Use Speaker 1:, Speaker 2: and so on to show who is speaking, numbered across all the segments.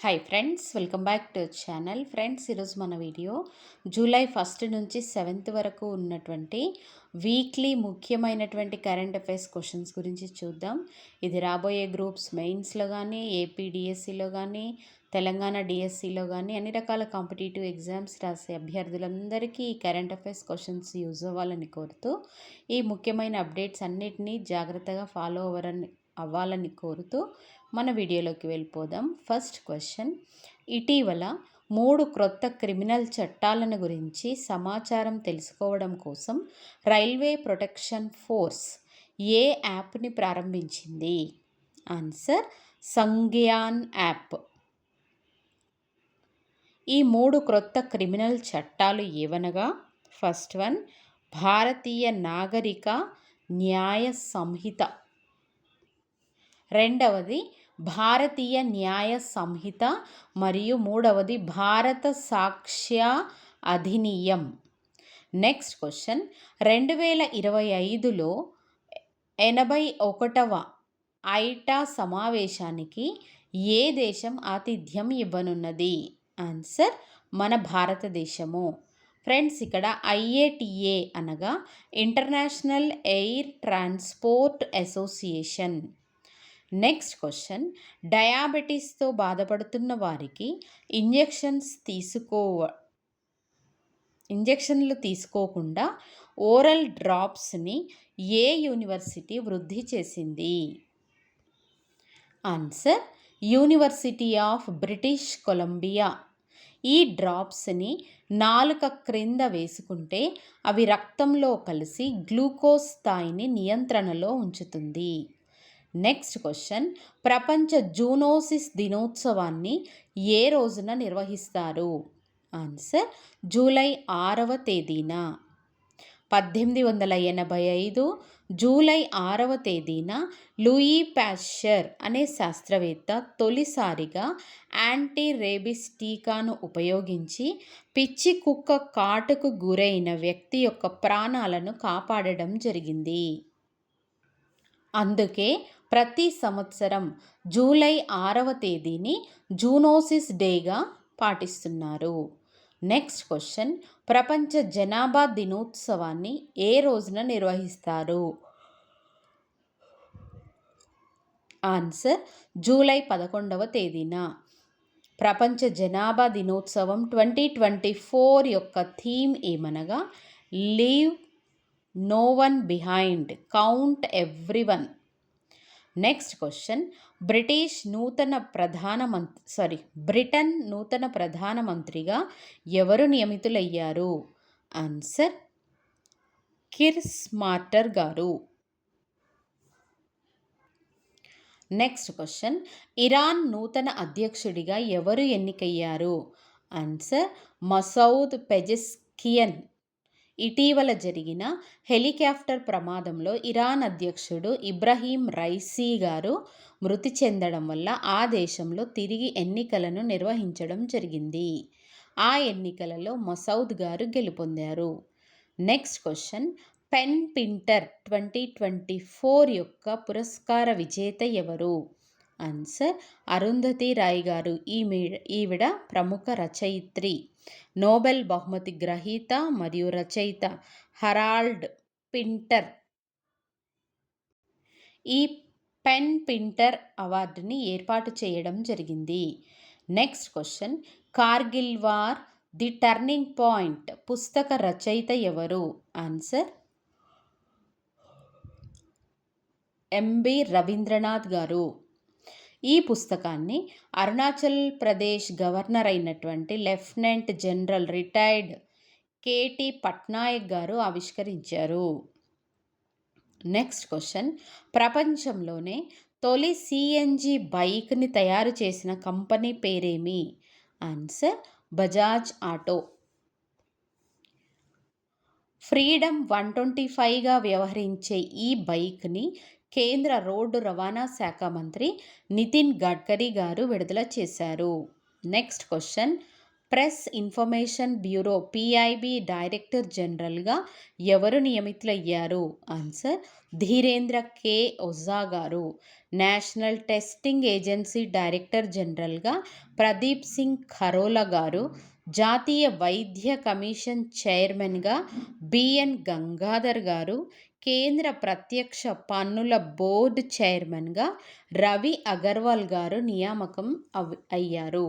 Speaker 1: Hi friends, welcome back to channel. Friends, ఈరోజు మన video July 1 నుంచి 7 వరకు ఉన్నటువంటి వీక్లీ ముఖ్యమైనటువంటి కరెంట్ అఫైర్స్ క్వశ్చన్స్ గురించి చూద్దాం. ఇది రాబోయే గ్రూప్స్ మెయిన్స్లో కానీ, ఏపీ డిఎస్సిలో కానీ, తెలంగాణ డిఎస్సిలో కానీ అన్ని రకాల కాంపిటేటివ్ ఎగ్జామ్స్ రాసే అభ్యర్థులందరికీ ఈ కరెంట్ అఫైర్స్ క్వశ్చన్స్ యూజ్ అవ్వాలని కోరుతూ, ఈ ముఖ్యమైన అప్డేట్స్ అన్నిటినీ జాగ్రత్తగా ఫాలో అవ్వాలని కోరుతూ మన వీడియోలోకి వెళ్ళిపోదాం. ఫస్ట్ క్వశ్చన్, ఇటీవల 3 క్రొత్త క్రిమినల్ చట్టాలను గురించి సమాచారం తెలుసుకోవడం కోసం రైల్వే ప్రొటెక్షన్ ఫోర్స్ ఏ యాప్ని ప్రారంభించింది? Answer, Sanjnan app. ఈ 3 క్రొత్త క్రిమినల్ చట్టాలు ఏవనగా, ఫస్ట్ వన్ భారతీయ నాగరిక న్యాయ సంహిత, రెండవది భారతీయ న్యాయ సంహిత మరియు మూడవది భారత సాక్ష్య అధినియం. నెక్స్ట్ క్వశ్చన్, 2025లో 81వ ఐటా సమావేశానికి ఏ దేశం ఆతిథ్యం ఇవ్వనున్నది? ఆన్సర్, మన భారతదేశము. ఫ్రెండ్స్, ఇక్కడ IATA అనగా international air transport association. Next question, డయాబెటీస్తో బాధపడుతున్న వారికి ఇంజెక్షన్లు తీసుకోకుండా ఓరల్ డ్రాప్స్ని ఏ యూనివర్సిటీ వృద్ధి చేసింది? Answer, university of British Columbia. ఈ డ్రాప్స్ని నాలుక క్రింద వేసుకుంటే అవి రక్తంలో కలిసి గ్లూకోజ్ స్థాయిని నియంత్రణలో ఉంచుతుంది. నెక్స్ట్ క్వశ్చన్, ప్రపంచ జూనోసిస్ దినోత్సవాన్ని ఏ రోజున నిర్వహిస్తారు? ఆన్సర్, జూలై 6వ తేదీన. 1885 జూలై 6వ తేదీన లూయి పాశ్చర్ అనే శాస్త్రవేత్త తొలిసారిగా యాంటీ రేబిస్ టీకాను ఉపయోగించి పిచ్చి కుక్క కాటుకు గురైన వ్యక్తి యొక్క ప్రాణాలను కాపాడడం జరిగింది. అందుకే ప్రతి సంవత్సరం జూలై 6వ తేదీని జూనోసిస్ డేగా పాటిస్తున్నారు. నెక్స్ట్ క్వశ్చన్, ప్రపంచ జనాభా దినోత్సవాన్ని ఏ రోజున నిర్వహిస్తారు? ఆన్సర్, జూలై 11వ తేదీన. ప్రపంచ జనాభా దినోత్సవం 2024 యొక్క థీమ్ ఏమనగా, leave no one behind, count everyone. Next question, Britain నూతన ప్రధానమంత్రిగా ఎవరు నియమితులయ్యారు? ఆన్సర్, కిర్ స్మార్టర్ గారు. నెక్స్ట్ క్వశ్చన్, ఇరాన్ నూతన అధ్యక్షుడిగా ఎవరు ఎన్నికయ్యారు? Answer, Masoud Pezeshkian. ఇటీవల జరిగిన హెలికాప్టర్ ప్రమాదంలో ఇరాన్ అధ్యక్షుడు ఇబ్రహీం రైసీ గారు మృతి చెందడం వల్ల ఆ దేశంలో తిరిగి ఎన్నికలను నిర్వహించడం జరిగింది. ఆ ఎన్నికలలో మసౌద్ గారు గెలుపొందారు. నెక్స్ట్ క్వశ్చన్, పెన్ పింటర్ 2024 యొక్క పురస్కార విజేత ఎవరు? ఆన్సర్, అరుంధతి రాయ్ గారు. ఈవిడ ప్రముఖ రచయిత్రి, నోబెల్ బహుమతి గ్రహీత మరియు రచయిత హరాల్డ్ పింటర్ ఈ పెన్ పింటర్ అవార్డుని ఏర్పాటు చేయడం జరిగింది. Next question, Kargil war the turning point పుస్తక రచయిత ఎవరు? ఆన్సర్, MB రవీంద్రనాథ్ గారు. ఈ పుస్తకాన్ని అరుణాచల్ ప్రదేశ్ గవర్నర్ అయినటువంటి lieutenant general retired KT Patnaik గారు ఆవిష్కరించారు. నెక్స్ట్ క్వశ్చన్, ప్రపంచంలోనే తొలి CNG బైక్ని తయారు చేసిన కంపెనీ పేరేమి? Answer, Bajaj auto. ఫ్రీడమ్ 125గా వ్యవహరించే ఈ బైక్ని కేంద్ర రోడ్డు రవాణా శాఖ మంత్రి నితిన్ గడ్కరీ గారు విడుదల చేశారు. Next question, press information bureau PIB director జనరల్గా ఎవరు నియమితులయ్యారు? ఆన్సర్ ధీరేంద్ర కే ఒజా గారు. నేషనల్ టెస్టింగ్ ఏజెన్సీ డైరెక్టర్ జనరల్గా ప్రదీప్ సింగ్ ఖరోలా గారు. జాతీయ వైద్య కమిషన్ చైర్మన్గా బిఎన్ గంగాధర్ గారు. కేంద్ర ప్రత్యక్ష పన్నుల బోర్డు చైర్మన్గా రవి అగర్వాల్ గారు నియామకం అయ్యారు.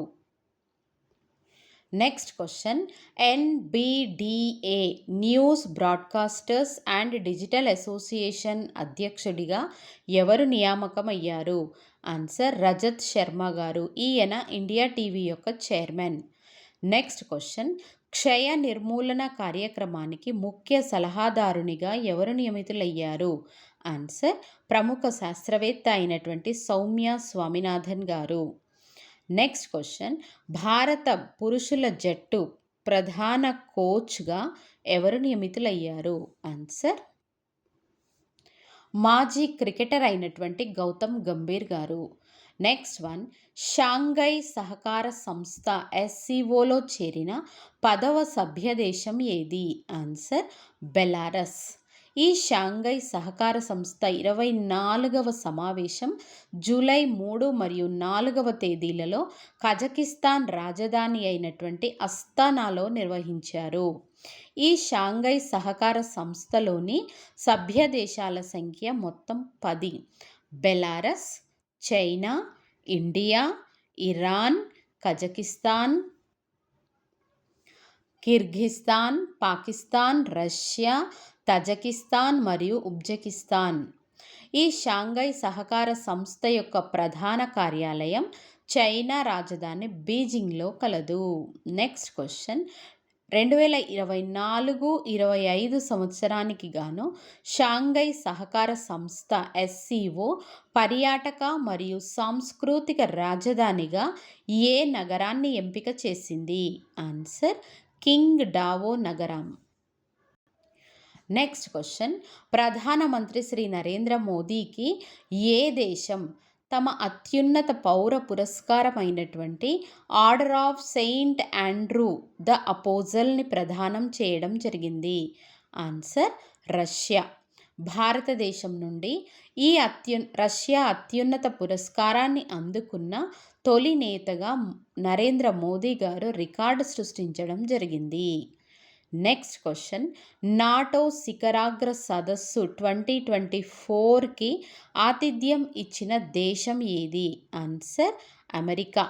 Speaker 1: Next question, NBDA news broadcasters and digital association అధ్యక్షుడిగా ఎవరు నియామకం అయ్యారు? ఆన్సర్ రజత్ శర్మ గారు. ఈయన ఇండియా టీవీ యొక్క చైర్మన్. నెక్స్ట్ క్వశ్చన్, క్షయ నిర్మూలన కార్యక్రమానికి ముఖ్య సలహాదారునిగా ఎవరు నియమితులయ్యారు? ఆన్సర్ ప్రముఖ శాస్త్రవేత్త అయినటువంటి సౌమ్య స్వామినాథన్ గారు. నెక్స్ట్ క్వశ్చన్, భారత పురుషుల జట్టు ప్రధాన కోచ్గా ఎవరు నియమితులయ్యారు? ఆన్సర్ మాజీ క్రికెటర్ అయినటువంటి గౌతమ్ గంభీర్ గారు. నెక్స్ట్ వన్, షాంఘై సహకార సంస్థ ఎస్సీఓలో చేరిన 10వ సభ్య దేశం ఏది? Answer Belarus. ఈ షాంఘై సహకార సంస్థ 24వ సమావేశం జూలై 3 మరియు 4వ తేదీలలో కజకిస్తాన్ రాజధాని అయినటువంటి అస్తానాలో నిర్వహించారు. ఈ షాంఘై సహకార సంస్థలోని సభ్య దేశాల సంఖ్య మొత్తం 10. Belarus, China, India, Iran, Kazakhstan, Kyrgyzstan, Pakistan, Russia, Tajikistan మరియు ఉజ్బెకిస్తాన్. ఈ షాంఘై సహకార సంస్థ యొక్క ప్రధాన కార్యాలయం చైనా రాజధాని బీజింగ్లో కలదు. నెక్స్ట్ క్వశ్చన్, 2024-25 సంవత్సరానికి గాను షాంఘై సహకార సంస్థ ఎస్సీఓ పర్యాటక మరియు సాంస్కృతిక రాజధానిగా ఏ నగరాన్ని ఎంపిక చేసింది? ఆన్సర్ కింగ్ డావో నగరం. నెక్స్ట్ క్వశ్చన్, ప్రధానమంత్రి శ్రీ నరేంద్ర మోదీకి ఏ దేశం తమ అత్యున్నత పౌర పురస్కారమైనటువంటి order of saint Andrew the అపోజల్ని ప్రదానం చేయడం జరిగింది? Answer Russia. భారతదేశం నుండి ఈ రష్యా అత్యున్నత పురస్కారాన్ని అందుకున్న తొలి నేతగా నరేంద్ర మోదీ గారు రికార్డు సృష్టించడం జరిగింది. నెక్స్ట్ క్వశ్చన్, నాటో శిఖరాగ్ర సదస్సు 2024కి ఆతిథ్యం ఇచ్చిన దేశం ఏది? Answer America.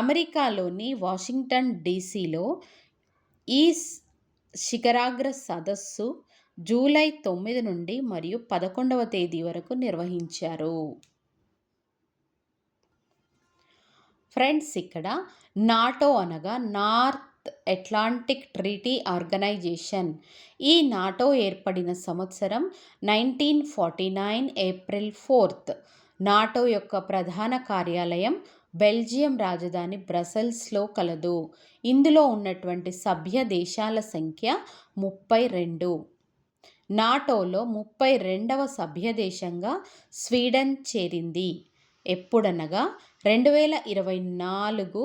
Speaker 1: అమెరికాలోని వాషింగ్టన్ డీసీలో ఈ శిఖరాగ్ర సదస్సు జూలై 9 నుండి మరియు 11వ తేదీ వరకు నిర్వహించారు. ఫ్రెండ్స్, ఇక్కడ నాటో అనగా నార్త్ అట్లాంటిక్ ట్రీటీ ఆర్గనైజేషన్. ఈ నాటో ఏర్పడిన సంవత్సరం 1949 ఏప్రిల్ 4. నాటో యొక్క ప్రధాన కార్యాలయం బెల్జియం రాజధాని బ్రసెల్స్లో కలదు. ఇందులో ఉన్నటువంటి సభ్య దేశాల సంఖ్య 32. నాటోలో 32వ సభ్య దేశంగా స్వీడన్ చేరింది. ఎప్పుడనగా 2024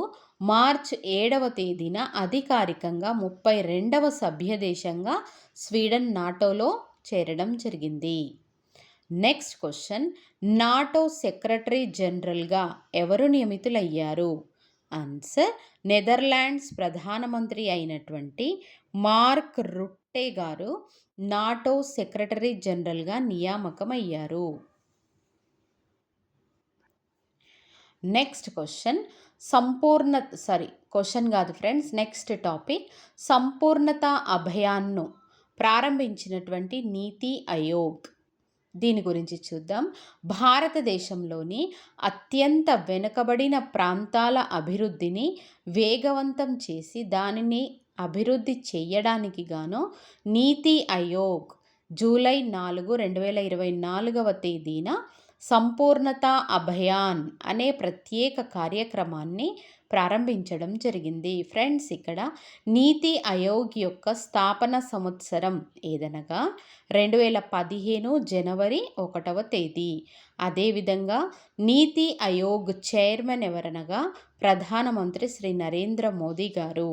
Speaker 1: మార్చ్ 7వ తేదీన అధికారికంగా 32వ సభ్య దేశంగా స్వీడన్ నాటోలో చేరడం జరిగింది. నెక్స్ట్ క్వశ్చన్, నాటో సెక్రటరీ జనరల్గా ఎవరు నియమితులయ్యారు? ఆన్సర్ నెదర్లాండ్స్ ప్రధానమంత్రి అయినటువంటి మార్క్ రుట్టే గారు నాటో సెక్రటరీ జనరల్గా నియామకమయ్యారు. నెక్స్ట్ క్వశ్చన్, నెక్స్ట్ టాపిక్, సంపూర్ణత అభియాన్ను ప్రారంభించినటువంటి నీతి ఆయోగ్. దీని గురించి చూద్దాం. భారతదేశంలోని అత్యంత వెనుకబడిన ప్రాంతాల అభివృద్ధిని వేగవంతం చేసి దానిని అభివృద్ధి చేయడానికి గాను నీతి ఆయోగ్ జూలై 4, 2024వ తేదీన సంపూర్ణత అభియాన్ అనే ప్రత్యేక కార్యక్రమాన్ని ప్రారంభించడం జరిగింది. ఫ్రెండ్స్, ఇక్కడ నీతి ఆయోగ్ యొక్క స్థాపన సంవత్సరం ఏదనగా 2015 జనవరి 1వ తేదీ. అదేవిధంగా నీతి ఆయోగ్ చైర్మన్ ఎవరనగా ప్రధానమంత్రి శ్రీ నరేంద్ర మోదీ గారు.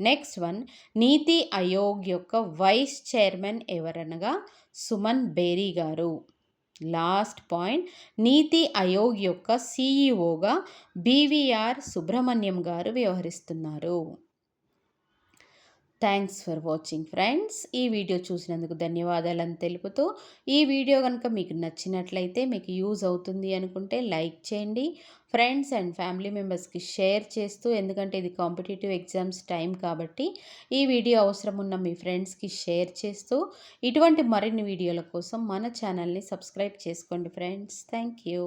Speaker 1: నెక్స్ట్ వన్, నీతి ఆయోగ్ యొక్క వైస్ చైర్మన్ ఎవరనగా సుమన్ బేరీ గారు. లాస్ట్ పాయింట్, నీతి ఆయోగ్ యొక్క సిఈఓగా బీవీఆర్ సుబ్రహ్మణ్యం గారు వ్యవహరిస్తున్నారు. Thanks for watching friends. ఈ వీడియో చూసినందుకు ధన్యవాదాలను తెలుపుతూ, ఈ వీడియో కనుక మీకు నచ్చినట్లయితే, మీకు యూజ్ అవుతుంది అనుకుంటే లైక్ చేయండి. ఫ్రెండ్స్ అండ్ ఫ్యామిలీ మెంబర్స్కి షేర్ చేస్తూ, ఎందుకంటే ఇది కాంపిటేటివ్ ఎగ్జామ్స్ టైం కాబట్టి ఈ వీడియో అవసరం ఉన్న మీ ఫ్రెండ్స్కి షేర్ చేస్తూ, ఇటువంటి మరిన్ని వీడియోల కోసం మన ఛానల్ని సబ్స్క్రైబ్ చేసుకోండి ఫ్రెండ్స్. Thank you.